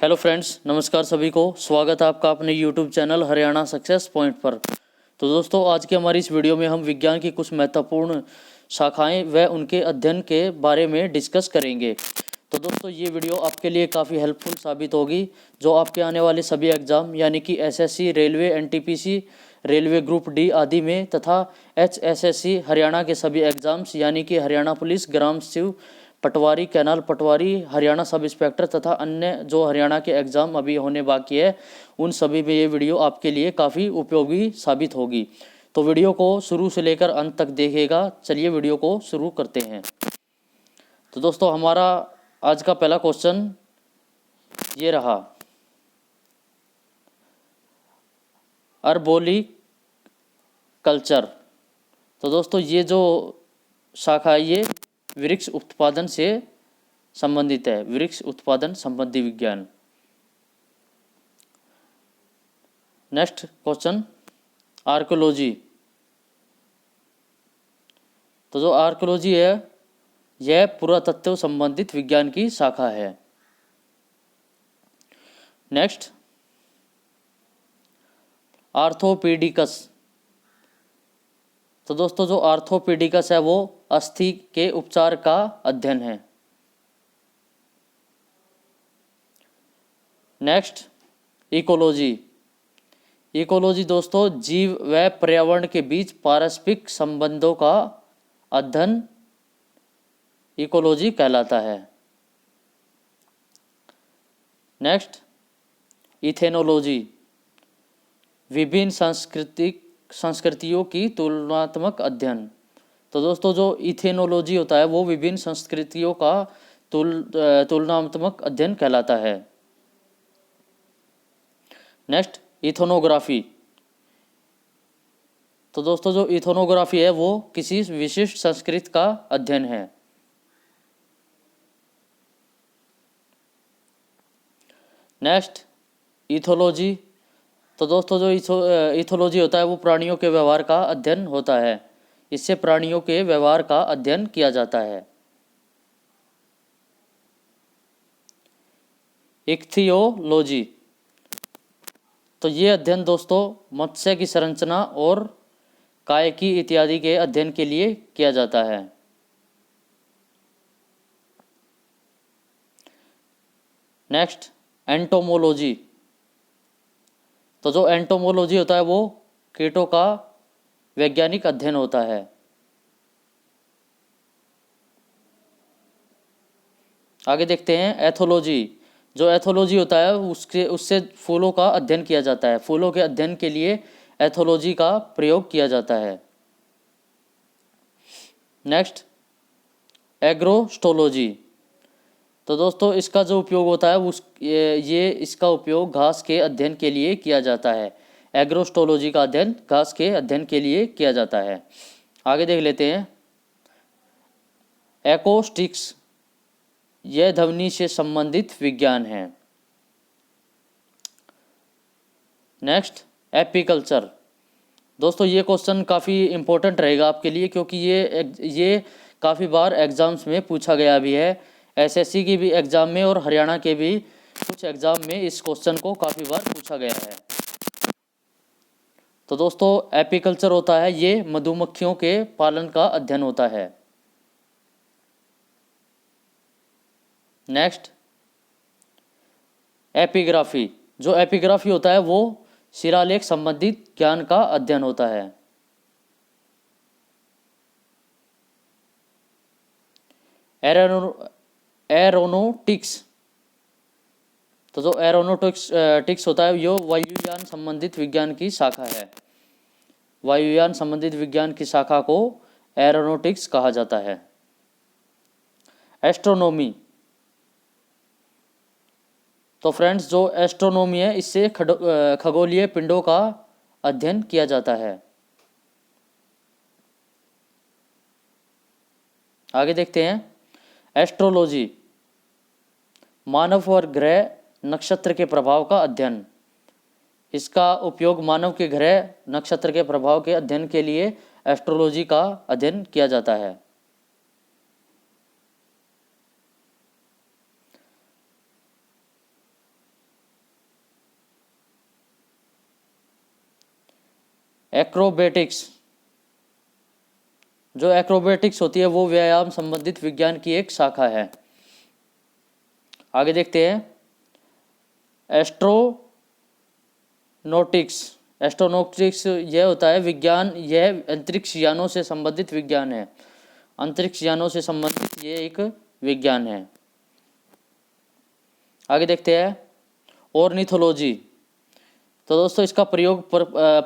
Hello friends, नमस्कार सभी को। स्वागत है आपका अपने YouTube channel Haryana success point पर। तो दोस्तों, आज की हमारी इस वीडियो में हम विज्ञान की कुछ महत्वपूर्ण शाखाएं व उनके अध्ययन के बारे में डिस्कस करेंगे। तो दोस्तों, ये वीडियो आपके लिए काफ़ी हेल्पफुल साबित होगी, जो आपके आने वाले सभी एग्ज़ाम यानी कि SSC, railway, NTPC, railway group D आदि में तथा एचएसएससी हरियाणा के सभी एग्ज़ाम्स यानी कि हरियाणा पुलिस, ग्राम शिव पटवारी, कैनाल पटवारी, हरियाणा सब इंस्पेक्टर तथा अन्य जो हरियाणा के एग्ज़ाम अभी होने बाकी है, उन सभी में ये वीडियो आपके लिए काफ़ी उपयोगी साबित होगी। तो वीडियो को शुरू से लेकर अंत तक देखिएगा। चलिए वीडियो को शुरू करते हैं। तो दोस्तों, हमारा आज का पहला क्वेश्चन ये रहा, अर्बोली कल्चर। तो दोस्तों, ये जो शाखा है ये वृक्ष उत्पादन से संबंधित है, वृक्ष उत्पादन संबंधी विज्ञान। Next question, archaeology. तो जो आर्कोलॉजी है यह पुरातत्व संबंधित विज्ञान की शाखा है। नेक्स्ट, आर्थोपेडिकस। तो दोस्तों, जो आर्थोपेडिकस है वो अस्थि के उपचार का अध्ययन है। Next, ecology. इकोलॉजी दोस्तों जीव व पर्यावरण के बीच पारस्परिक संबंधों का अध्ययन इकोलॉजी कहलाता है। नेक्स्ट, इथेनोलॉजी। विभिन्न संस्कृतियों की तुलनात्मक अध्ययन। तो दोस्तों, जो इथेनोलॉजी होता है वो विभिन्न संस्कृतियों का तुलनात्मक अध्ययन कहलाता है। नेक्स्ट, इथोनोग्राफी। तो दोस्तों, जो इथोनोग्राफी है वो किसी विशिष्ट संस्कृति का अध्ययन है। Next, ethology. तो दोस्तों, जो इथोलॉजी होता है वो प्राणियों के व्यवहार का अध्ययन होता है। इससे प्राणियों के व्यवहार का अध्ययन किया जाता है। इक्थियोलॉजी। तो ये अध्ययन दोस्तों मत्स्य की संरचना और कायिकी इत्यादि के अध्ययन के लिए किया जाता है। Next, entomology. तो जो एंटोमोलॉजी होता है वो कीटों का वैज्ञानिक अध्ययन होता है। आगे देखते हैं, एथोलॉजी। जो एथोलॉजी होता है उससे फूलों का अध्ययन किया जाता है। फूलों के अध्ययन के लिए एथोलॉजी का प्रयोग किया जाता है। Next, agrostology. तो दोस्तों, इसका जो उपयोग होता है ये इसका उपयोग घास के अध्ययन के लिए किया जाता है। एग्रोस्टोलॉजी का अध्ययन घास के अध्ययन के लिए किया जाता है। आगे देख लेते हैं, एकॉस्टिक्स। यह ध्वनि से संबंधित विज्ञान है। Next, apiculture. दोस्तों, ये क्वेश्चन काफ़ी इम्पोर्टेंट रहेगा आपके लिए, क्योंकि ये काफ़ी बार एग्जाम्स में पूछा गया भी है। एसएससी की भी एग्ज़ाम में और हरियाणा के भी कुछ एग्ज़ाम में इस क्वेश्चन को काफ़ी बार पूछा गया है। तो दोस्तों, एपीकल्चर होता है ये मधुमक्खियों के पालन का अध्ययन होता है। Next, epigraphy. जो एपिग्राफी होता है वो शिलालेख संबंधित ज्ञान का अध्ययन होता है। एरोनोटिक्स। तो जो एरोनोटिक्स होता है यो वायुयान संबंधित विज्ञान की शाखा है। वायुयान संबंधित विज्ञान की शाखा को एरोनोटिक्स कहा जाता है। एस्ट्रोनॉमी। तो फ्रेंड्स, जो एस्ट्रोनॉमी है इससे खगोलीय पिंडों का अध्ययन किया जाता है। आगे देखते हैं, एस्ट्रोलॉजी। मानव और ग्रह नक्षत्र के प्रभाव का अध्ययन। इसका उपयोग मानव के ग्रह नक्षत्र के प्रभाव के अध्ययन के लिए एस्ट्रोलॉजी का अध्ययन किया जाता है। एक्रोबेटिक्स, जो एक्रोबेटिक्स होती है वो व्यायाम संबंधित विज्ञान की एक शाखा है। आगे देखते हैं एस्ट्रोनॉटिक्स। एस्ट्रोनॉटिक्स यह होता है विज्ञान, यह अंतरिक्ष यानों से संबंधित विज्ञान है। अंतरिक्ष यानों से संबंधित ये एक विज्ञान है। आगे देखते हैं ऑर्निथोलॉजी। तो दोस्तों इसका प्रयोग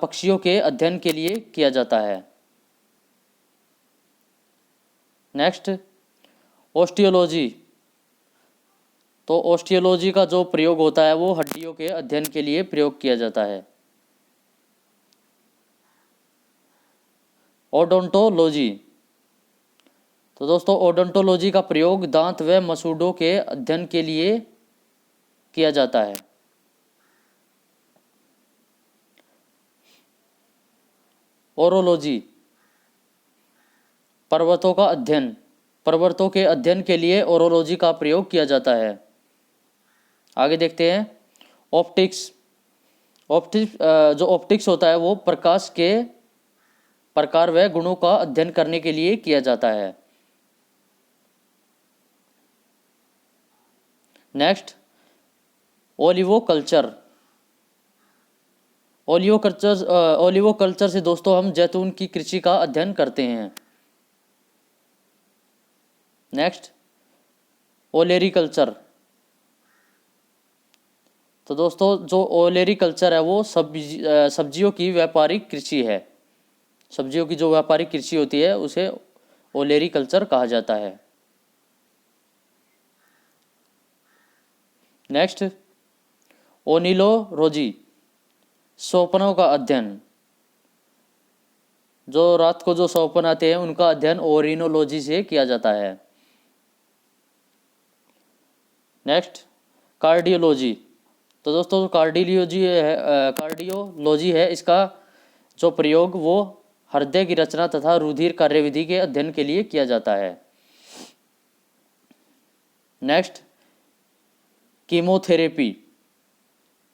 पक्षियों के अध्ययन के लिए किया जाता है। Next osteology. तो ऑस्टियोलॉजी का जो प्रयोग होता है वो हड्डियों के अध्ययन के लिए प्रयोग किया जाता है। ओडोंटोलॉजी। तो दोस्तों ओडोंटोलॉजी का प्रयोग दांत व मसूड़ों के अध्ययन के लिए किया जाता है। ओरोलॉजी, पर्वतों का अध्ययन, पर्वतों के अध्ययन के लिए ओरोलॉजी का प्रयोग किया जाता है। आगे देखते हैं ऑप्टिक्स। जो ऑप्टिक्स होता है वो प्रकाश के प्रकार व गुणों का अध्ययन करने के लिए किया जाता है। नेक्स्ट ओलिवोकल्चर। ओलिवोकल्चर से दोस्तों हम जैतून की कृषि का अध्ययन करते हैं। Next olericulture. तो दोस्तों जो ओलेरीकल्चर है वो सब्जियों की व्यापारिक कृषि है। सब्जियों की जो व्यापारिक कृषि होती है उसे ओलेरीकल्चर कहा जाता है। नेक्स्ट ओनिलोलॉजी, स्वप्नों का अध्ययन। जो रात को जो स्वप्न आते हैं उनका अध्ययन ओरिनोलॉजी से किया जाता है। Next cardiology. तो दोस्तों जो कार्डियोलॉजी है इसका जो प्रयोग वो हृदय की रचना तथा रुधिर कार्यविधि के अध्ययन के लिए किया जाता है। Next chemotherapy.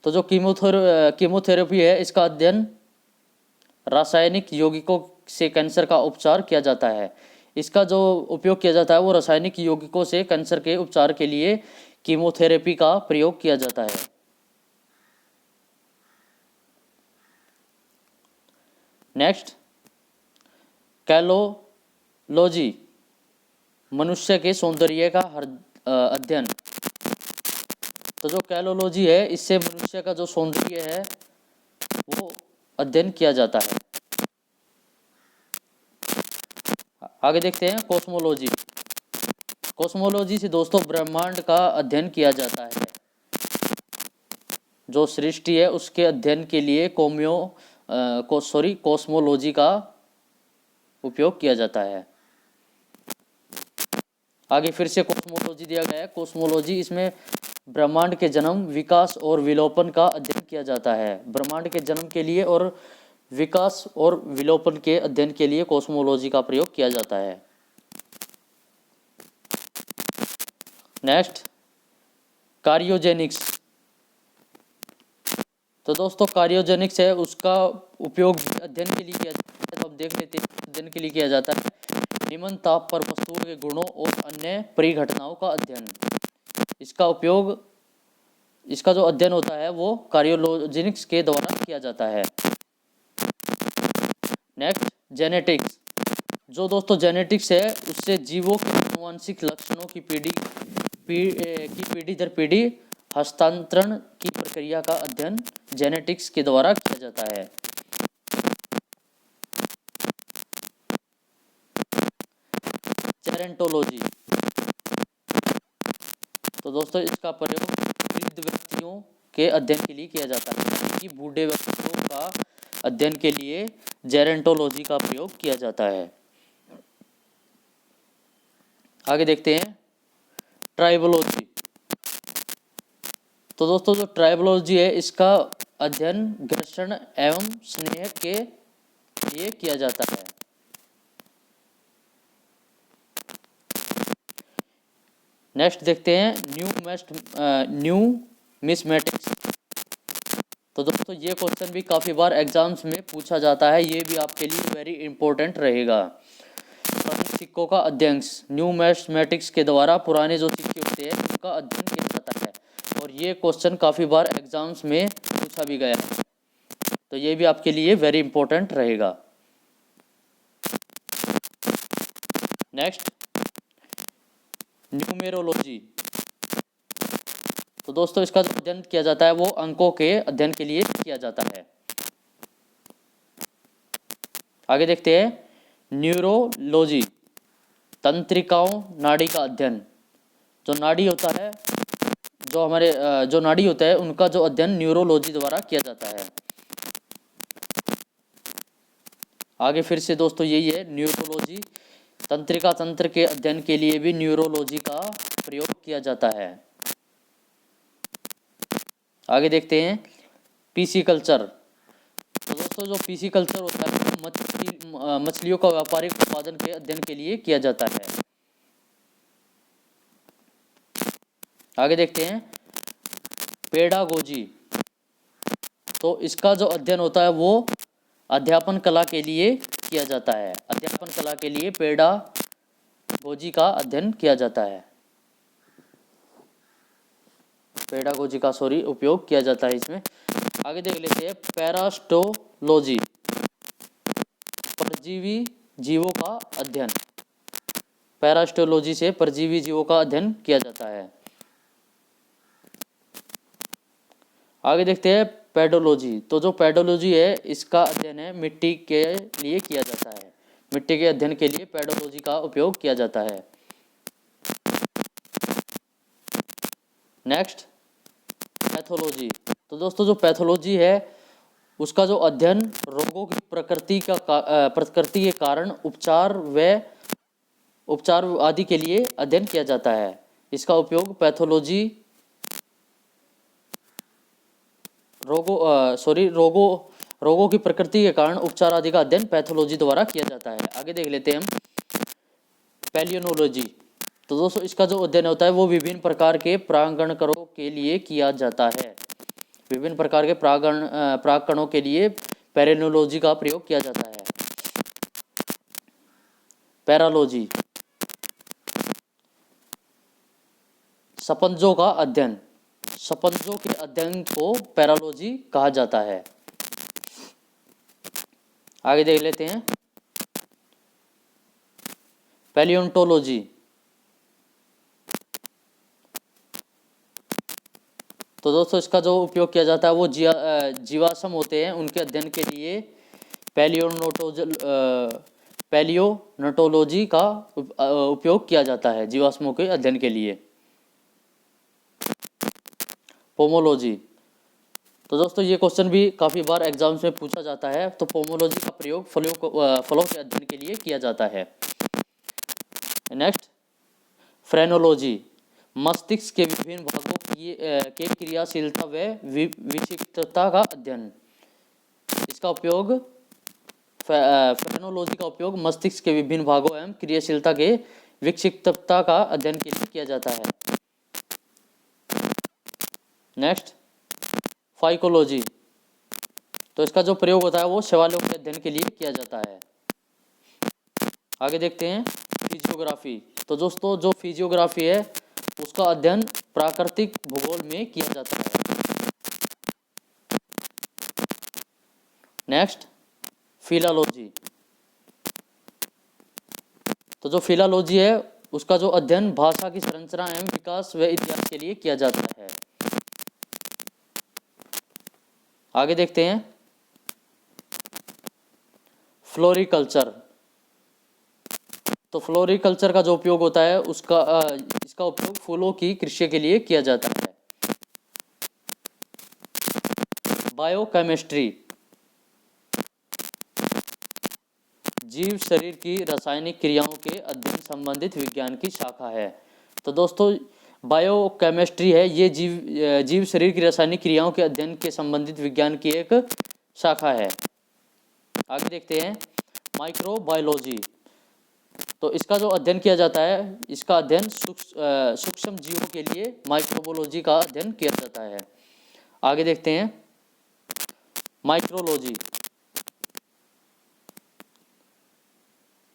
तो जो कीमोथेरेपी है इसका अध्ययन रासायनिक यौगिकों से कैंसर का उपचार किया जाता है। इसका जो उपयोग किया जाता है वो रासायनिक यौगिकों से कैंसर के उपचार के लिए कीमोथेरेपी का प्रयोग किया जाता है। नेक्स्ट कैलोलॉजी, मनुष्य के सौंदर्य का अध्ययन। तो जो कैलोलॉजी है इससे मनुष्य का जो सौंदर्य है वो अध्ययन किया जाता है। आगे देखते हैं कॉस्मोलॉजी। कॉस्मोलॉजी से दोस्तों ब्रह्मांड का अध्ययन किया जाता है। जो सृष्टि है उसके अध्ययन के लिए कॉस्मोलॉजी का उपयोग किया जाता है। आगे फिर से कॉस्मोलॉजी दिया गया है। कॉस्मोलॉजी इसमें ब्रह्मांड के जन्म, विकास और विलोपन का अध्ययन किया जाता है। ब्रह्मांड के जन्म के लिए और विकास और विलोपन के अध्ययन के लिए कॉस्मोलॉजी का प्रयोग किया जाता है। नेक्स्ट कार्योजेनिक्स। तो दोस्तों कार्योजेनिक्स है उसका उपयोग अध्ययन के लिए किया जाता है। तो अब देख लेते हैं अध्ययन के लिए किया जाता है निम्न ताप पर वस्तुओं के गुणों और अन्य परिघटनाओं का अध्ययन। इसका जो अध्ययन होता है वो कार्योजेनिक्स के द्वारा किया जाता है। Next genetics. जो दोस्तों जेनेटिक्स है उससे जीवों के आनुवंशिक लक्षणों की पीढ़ी दर पीढ़ी हस्तांतरण की प्रक्रिया का अध्ययन जेनेटिक्स के द्वारा किया जाता है। जेरेंटोलॉजी। तो दोस्तों इसका प्रयोग वृद्ध व्यक्तियों के अध्ययन के लिए किया जाता है, यानी कि बूढ़े व्यक्तियों का अध्ययन के लिए जेरेंटोलॉजी का प्रयोग किया जाता है। आगे देखते हैं ट्राइबोलॉजी। तो दोस्तों जो ट्राइबोलॉजी है इसका अध्ययन घर्षण एवं स्नेह के लिए किया जाता है। नेक्स्ट देखते हैं न्यूमिस्मैटिक्स। तो दोस्तों ये क्वेश्चन भी काफ़ी बार एग्जाम्स में पूछा जाता है, ये भी आपके लिए वेरी इंपॉर्टेंट रहेगा। पुराने सिक्कों का अध्ययन न्यूमेस्मेटिक्स के द्वारा पुराने जो सिक्के होते हैं उनका अध्ययन किया जाता है, और ये क्वेश्चन काफ़ी बार एग्जाम्स में पूछा भी गया है, तो ये भी आपके लिए वेरी इंपॉर्टेंट रहेगा। Next, numerology. तो दोस्तों इसका जो अध्ययन किया जाता है वो अंकों के अध्ययन के लिए किया जाता है। आगे देखते हैं, न्यूरोलॉजी, तंत्रिकाओं नाड़ी का अध्ययन। जो नाड़ी होता है, जो हमारे जो नाड़ी होता है उनका जो अध्ययन न्यूरोलॉजी द्वारा किया जाता है। आगे फिर से दोस्तों यही है, न्यूरोलॉजी, तंत्रिका तंत्र के अध्ययन के लिए भी न्यूरोलॉजी का प्रयोग किया जाता है। आगे देखते हैं, पीसी कल्चर। तो दोस्तों जो पीसी कल्चर होता है मछलियों का व्यापारिक उत्पादन के अध्ययन के लिए किया जाता है। आगे देखते हैं, पेडागोजी। तो इसका जो अध्ययन होता है वो अध्यापन कला के लिए किया जाता है। अध्यापन कला के लिए पेडागोजी का अध्ययन किया जाता है, पेडागोजी का उपयोग किया जाता है इसमें। आगे देख लेते हैं, पैरास्टोलॉजी, परजीवी जीवों का अध्ययन। पैरास्टोलॉजी से परजीवी जीवों का अध्ययन किया जाता है। आगे देखते हैं, पेडोलॉजी। तो जो पेडोलॉजी है इसका अध्ययन है मिट्टी के लिए किया जाता है। मिट्टी के अध्ययन के लिए पेडोलॉजी का उपयोग किया जाता है। Next, pathology. तो दोस्तों जो पैथोलॉजी है उसका जो अध्ययन रोगों की प्रकृति के कारण उपचार आदि के लिए अध्ययन किया जाता है। इसका उपयोग पैथोलॉजी रोगों की प्रकृति के कारण उपचार आदि का अध्ययन पैथोलॉजी द्वारा किया जाता है। आगे देख लेते हैं हम, पैलियोनोलॉजी। तो दोस्तों इसका जो अध्ययन होता है वो विभिन्न प्रकार के प्रांगणकणों के लिए किया जाता है। विभिन्न प्रकार के प्रांगणकणों के लिए पैलियोनोलॉजी का प्रयोग किया जाता है। पैरालॉजी, स्पंजों का अध्ययन। स्पंजों के अध्ययन को पैरालॉजी कहा जाता है। आगे देख लेते हैं, पैलियोंटोलॉजी। तो दोस्तों इसका जो उपयोग किया जाता है वो जीवाश्म होते हैं उनके अध्ययन के लिए पैलियोनटोलॉजी का उपयोग किया जाता है, जीवाश्मों के अध्ययन के लिए। पोमोलॉजी। तो दोस्तों ये क्वेश्चन भी काफ़ी बार एग्जाम्स में पूछा जाता है। तो पोमोलॉजी का प्रयोग फलों के अध्ययन के लिए किया जाता है। नेक्स्ट, फ्रेनोलॉजी, मस्तिष्क के विभिन्न भागों के क्रियाशीलता व विक्षिप्तता का अध्ययन। इसका उपयोग फ्रेनोलॉजी का उपयोग मस्तिष्क के विभिन्न भागों एवं क्रियाशीलता के विक्षिप्तता का अध्ययन के लिए किया जाता है। Next, phycology. तो इसका जो प्रयोग होता है वो शैवालों के अध्ययन के लिए किया जाता है। आगे देखते हैं, फिजियोग्राफी। तो दोस्तों जो फिजियोग्राफी है उसका अध्ययन प्राकृतिक भूगोल में किया जाता है। नेक्स्ट, फिलालॉजी। तो जो फिलालॉजी है उसका जो अध्ययन भाषा की संरचना एवं विकास व इतिहास के लिए किया जाता है। आगे देखते हैं, फ्लोरिकल्चर। तो फ्लोरिकल्चर का जो उपयोग होता है इसका उपयोग फूलों की कृषि के लिए किया जाता है। बायोकेमिस्ट्री, जीव शरीर की रासायनिक क्रियाओं के अध्ययन संबंधित विज्ञान की शाखा है। तो दोस्तों बायोकेमिस्ट्री है ये जीव शरीर की रासायनिक क्रियाओं के अध्ययन के संबंधित विज्ञान की एक शाखा है। आगे देखते हैं, माइक्रोबायोलॉजी। तो इसका जो अध्ययन किया जाता है इसका अध्ययन सूक्ष्म जीवों के लिए माइक्रोबायोलॉजी का अध्ययन किया जाता है। आगे देखते हैं, माइक्रोलॉजी।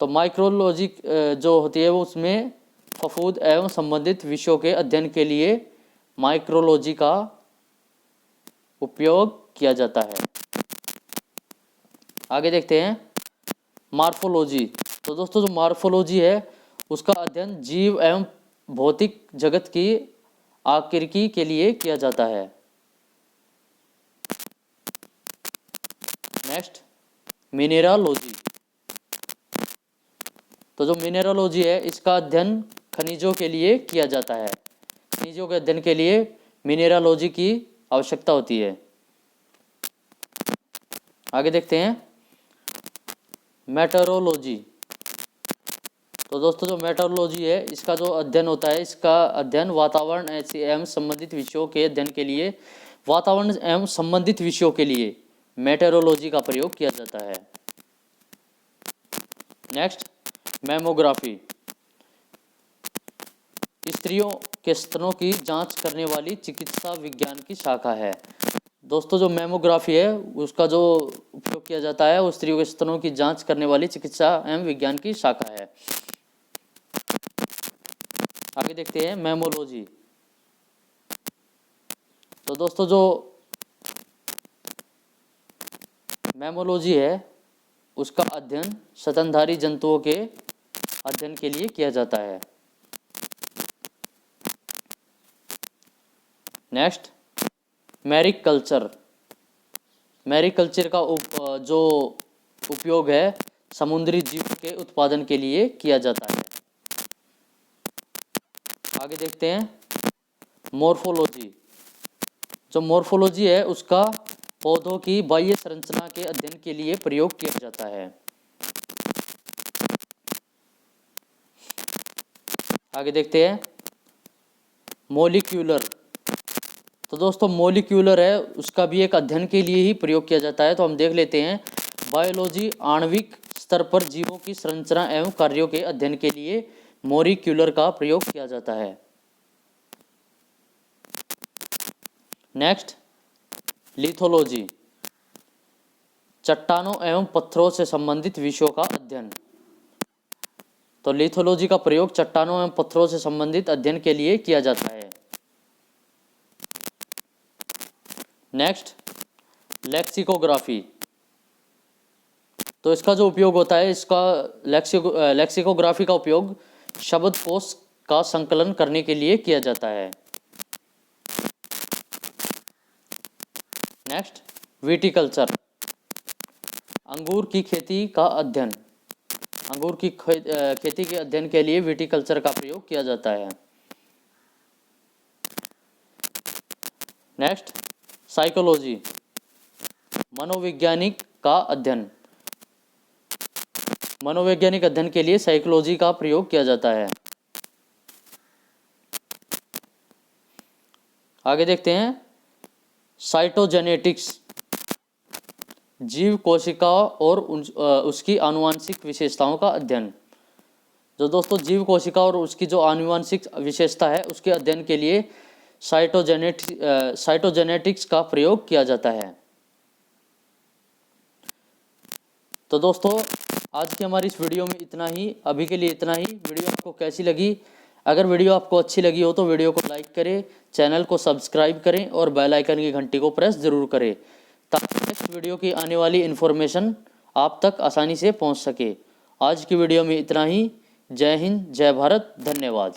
तो माइक्रोलॉजी जो होती है वो उसमें फफूंद एवं संबंधित विषयों के अध्ययन के लिए माइक्रोलॉजी का उपयोग किया जाता है। आगे देखते हैं मार्फोलॉजी। तो दोस्तों जो मार्फोलॉजी है उसका अध्ययन जीव एवं भौतिक जगत की आकृति के लिए किया जाता है। Next mineralogy. तो जो मिनरलॉजी है इसका अध्ययन खनिजों के लिए किया जाता है। खनिजों के अध्ययन के लिए मिनरलॉजी की आवश्यकता होती है। आगे देखते हैं मेटरोलॉजी। तो दोस्तों जो मेटरोलॉजी है इसका जो अध्ययन होता है इसका अध्ययन वातावरण एवं संबंधित विषयों के अध्ययन के लिए वातावरण एवं संबंधित विषयों के लिए मेटरोलॉजी का प्रयोग किया जाता है। Next mammography. स्त्रियों के स्तनों की जांच करने वाली चिकित्सा विज्ञान की शाखा है। दोस्तों जो मैमोग्राफी है उसका जो उपयोग किया जाता है वो स्त्रियों के स्तनों की जांच करने वाली चिकित्सा एवं विज्ञान की शाखा है। आगे देखते हैं मैमोलॉजी। तो दोस्तों जो मैमोलॉजी है उसका अध्ययन स्तनधारी जंतुओं के अध्ययन के लिए किया जाता है। Next mariculture. मैरीकल्चर का जो उपयोग है समुद्री जीवों के उत्पादन के लिए किया जाता है। आगे देखते हैं मॉर्फोलॉजी। जो मॉर्फोलॉजी है उसका पौधों की बाह्य संरचना के अध्ययन के लिए प्रयोग किया जाता है। आगे देखते हैं मॉलिक्यूलर। तो दोस्तों मॉलिक्यूलर है उसका भी एक अध्ययन के लिए ही प्रयोग किया जाता है। तो हम देख लेते हैं बायोलॉजी आणविक स्तर पर जीवों की संरचना एवं कार्यों के अध्ययन के लिए मॉलिक्यूलर का प्रयोग किया जाता है। Next lithology. चट्टानों एवं पत्थरों से संबंधित विषयों का अध्ययन। तो लिथोलॉजी का प्रयोग चट्टानों एवं पत्थरों से संबंधित अध्ययन के लिए किया जाता है। Next lexicography. तो इसका जो उपयोग होता है इसका लेक्सिकोग्राफी का उपयोग शब्दकोश का संकलन करने के लिए किया जाता है। Next viticulture. अंगूर की खेती का अध्ययन। अंगूर की खेती के अध्ययन के लिए विटिकल्चर का प्रयोग किया जाता है। Next psychology. मनोवैज्ञानिक का अध्ययन। मनोवैज्ञानिक अध्ययन के लिए साइकोलॉजी का प्रयोग किया जाता है। आगे देखते हैं साइटोजेनेटिक्स। जीव कोशिका और उसकी आनुवंशिक विशेषताओं का अध्ययन। जो दोस्तों जीव कोशिका और उसकी जो आनुवंशिक विशेषता है उसके अध्ययन के लिए साइटोजेनेटिक्स का प्रयोग किया जाता है। तो दोस्तों आज की हमारी इस वीडियो में इतना ही, अभी के लिए इतना ही। वीडियो आपको कैसी लगी? अगर वीडियो आपको अच्छी लगी हो तो वीडियो को लाइक करें, चैनल को सब्सक्राइब करें और बेल आइकन की घंटी को प्रेस ज़रूर करें ताकि नेक्स्ट वीडियो की आने वाली इन्फॉर्मेशन आप तक आसानी से पहुंच सके। आज की वीडियो में इतना ही। जय हिंद, जय भारत, धन्यवाद।